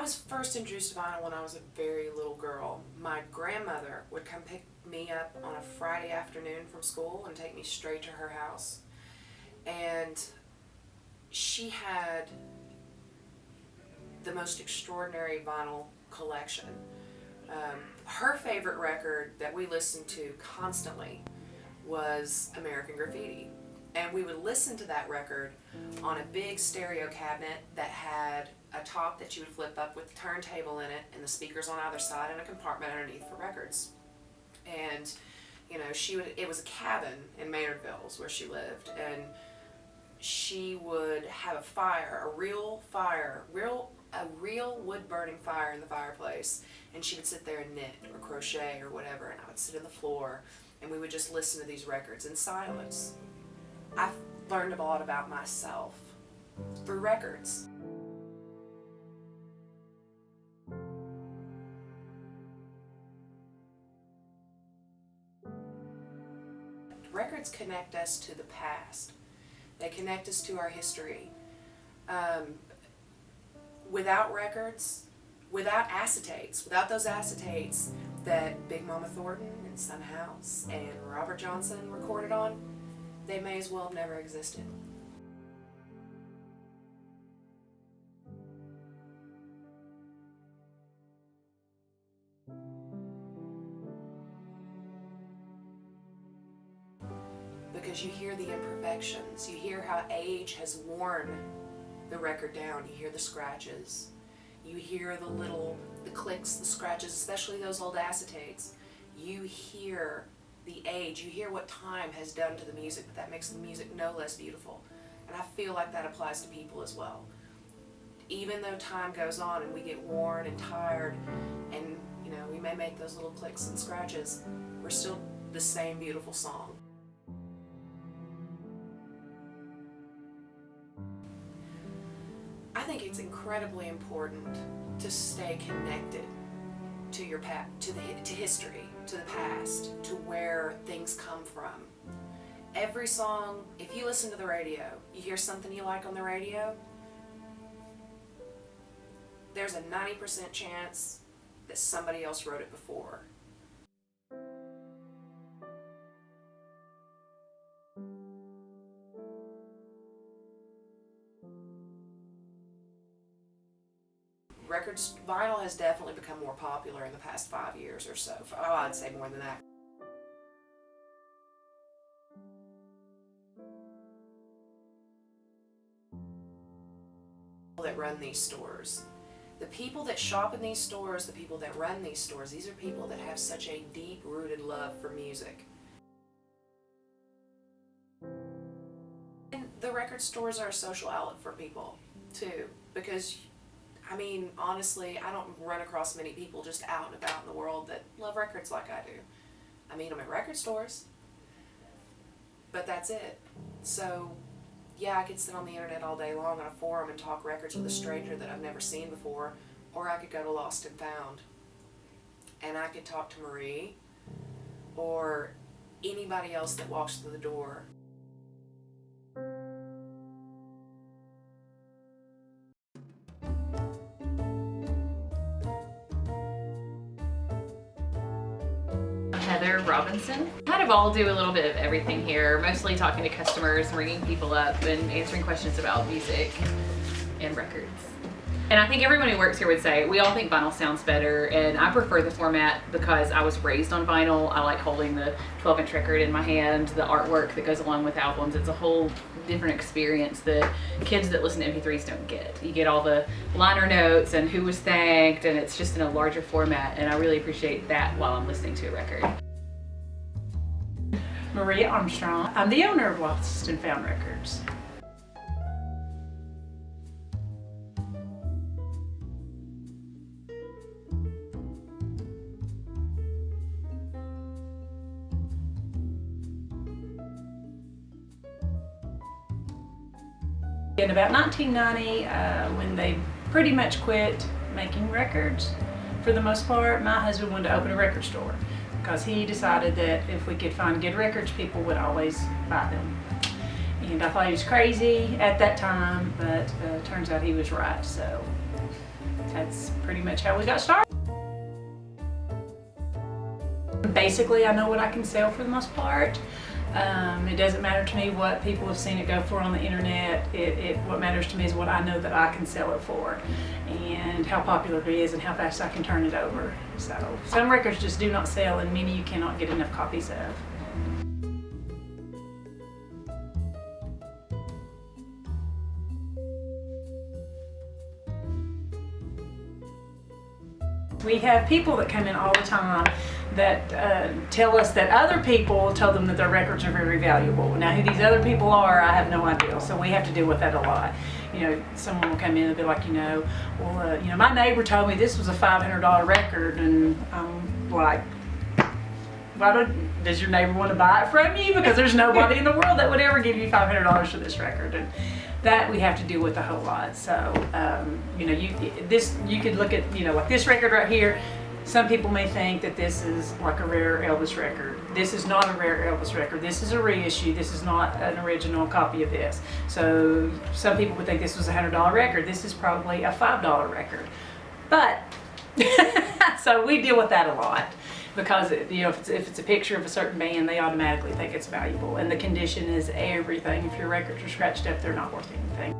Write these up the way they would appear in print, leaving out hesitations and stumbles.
was first introduced to vinyl when I was a very little girl. My grandmother would come pick me up on a Friday afternoon from school and take me straight to her house. And she had the most extraordinary vinyl collection. Her favorite record that we listened to constantly was American Graffiti. And we would listen to that record on a big stereo cabinet that had a top that you would flip up with a turntable in it and the speakers on either side and a compartment underneath for records. And you know, it was a cabin in Maynardville where she lived, and she would have a fire, a real wood burning fire in the fireplace, and she would sit there and knit or crochet or whatever, and I would sit on the floor and we would just listen to these records in silence. I've learned a lot about myself through records. Records connect us to the past. They connect us to our history. Without records, without those acetates that Big Mama Thornton and Son House and Robert Johnson recorded on, they may as well have never existed. Because you hear the imperfections, you hear how age has worn the record down, you hear the scratches, you hear the clicks, the scratches, especially those old acetates. You hear the age, you hear what time has done to the music, but that makes the music no less beautiful. And I feel like that applies to people as well. Even though time goes on and we get worn and tired, and you know, we may make those little clicks and scratches, we're still the same beautiful song. I think it's incredibly important to stay connected to your to history, to the past, to where things come from. Every song, if you listen to the radio, you hear something you like on the radio, there's a 90% chance that somebody else wrote it before. Vinyl has definitely become more popular in the past 5 years or so. Oh, I'd say more than that. That run these stores. The people that shop in these stores, the people that run these stores, these are people that have such a deep-rooted love for music. And the record stores are a social outlet for people, too, because I mean, honestly, I don't run across many people just out and about in the world that love records like I do. I meet them at record stores, but that's it. So, yeah, I could sit on the internet all day long on a forum and talk records with a stranger that I've never seen before, or I could go to Lost and Found, and I could talk to Marie, or anybody else that walks through the door. Heather Robinson. Kind of all do a little bit of everything here, mostly talking to customers, ringing people up, and answering questions about music and records. And I think everyone who works here would say, we all think vinyl sounds better, and I prefer the format because I was raised on vinyl. I like holding the 12-inch record in my hand, the artwork that goes along with albums. It's a whole different experience that kids that listen to MP3s don't get. You get all the liner notes and who was thanked, and it's just in a larger format, and I really appreciate that while I'm listening to a record. Maria Armstrong. I'm the owner of Lost and Found Records. In about 1990, when they pretty much quit making records, for the most part, my husband wanted to open a record store because he decided that if we could find good records, people would always buy them. And I thought he was crazy at that time, but turns out he was right. So that's pretty much how we got started. Basically, I know what I can sell for the most part. It doesn't matter to me what people have seen it go for on the internet. What matters to me is what I know that I can sell it for, and how popular it is, and how fast I can turn it over. So some records just do not sell, and many you cannot get enough copies of. We have people that come in all the time that tell us that other people told them that their records are very valuable. Now, who these other people are, I have no idea. So we have to deal with that a lot. You know, someone will come in and be like, well, my neighbor told me this was a $500 record, and I'm like, does your neighbor want to buy it from you? Because there's nobody in the world that would ever give you $500 for this record. And that we have to deal with a whole lot. So, you could look at, like this record right here. Some people may think that this is like a rare Elvis record. This is not a rare Elvis record. This is a reissue. This is not an original copy of this. So some people would think this was a $100 record. This is probably a $5 record. But, so we deal with that a lot. Because if it's a picture of a certain band, they automatically think it's valuable, and the condition is everything. If your records are scratched up, they're not worth anything.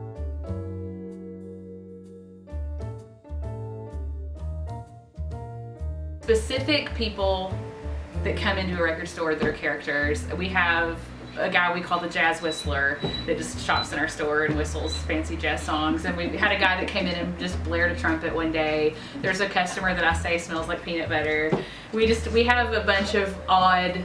Specific people that come into a record store that are characters. We have a guy we call the jazz whistler that just shops in our store and whistles fancy jazz songs, and we had a guy that came in and just blared a trumpet one day. There's a customer that I say smells like peanut butter. We have a bunch of odd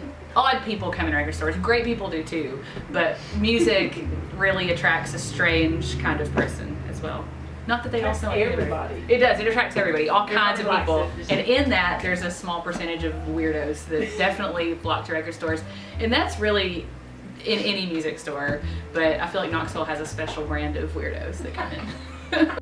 people come in record stores. Great people do too, but music really attracts a strange kind of person as well. Not that they all smell like everybody. It does. It attracts everybody, all kinds of Everybody people. likes it. And in that, there's a small percentage of weirdos that definitely flock to record stores, and that's really in any music store, but I feel like Knoxville has a special brand of weirdos that come in.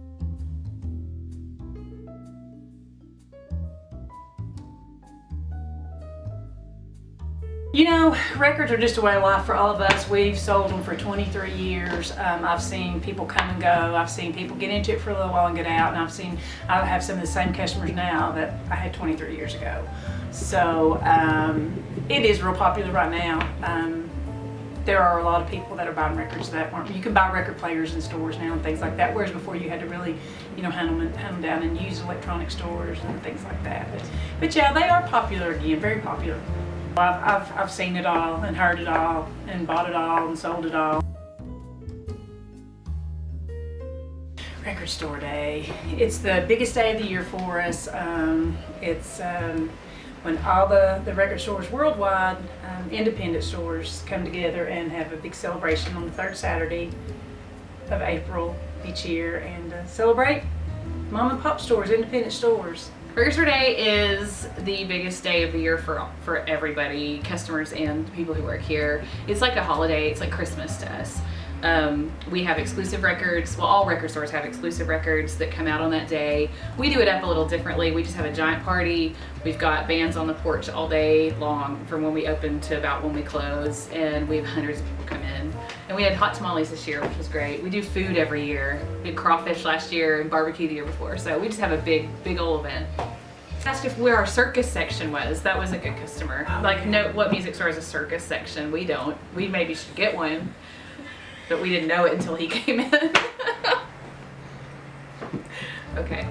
Records are just a way of life for all of us. We've sold them for 23 years. I've seen people come and go. I've seen people get into it for a little while and get out, and I have some of the same customers now that I had 23 years ago. So it is real popular right now. There are a lot of people that are buying records that weren't. You can buy record players in stores now and things like that, whereas before you had to really, hunt them down and use electronic stores and things like that. But yeah, they are popular again, very popular. I've seen it all and heard it all and bought it all and sold it all. Record Store Day. It's the biggest day of the year for us. It's when all the record stores worldwide, independent stores, come together and have a big celebration on the third Saturday of April each year, and celebrate mom and pop stores, independent stores. Record Store Day is the biggest day of the year for everybody, customers and people who work here. It's like a holiday. It's like Christmas to us. We have exclusive records. Well, all record stores have exclusive records that come out on that day. We do it up a little differently. We just have a giant party. We've got bands on the porch all day long from when we open to about when we close, and we have hundreds of people come in. And we had hot tamales this year, which was great. We do food every year. We had crawfish last year and barbecue the year before. So we just have a big old event. Asked if where our circus section was. That was a good customer. Like, no, what music store has a circus section? We don't. We maybe should get one, but we didn't know it until he came in. Okay.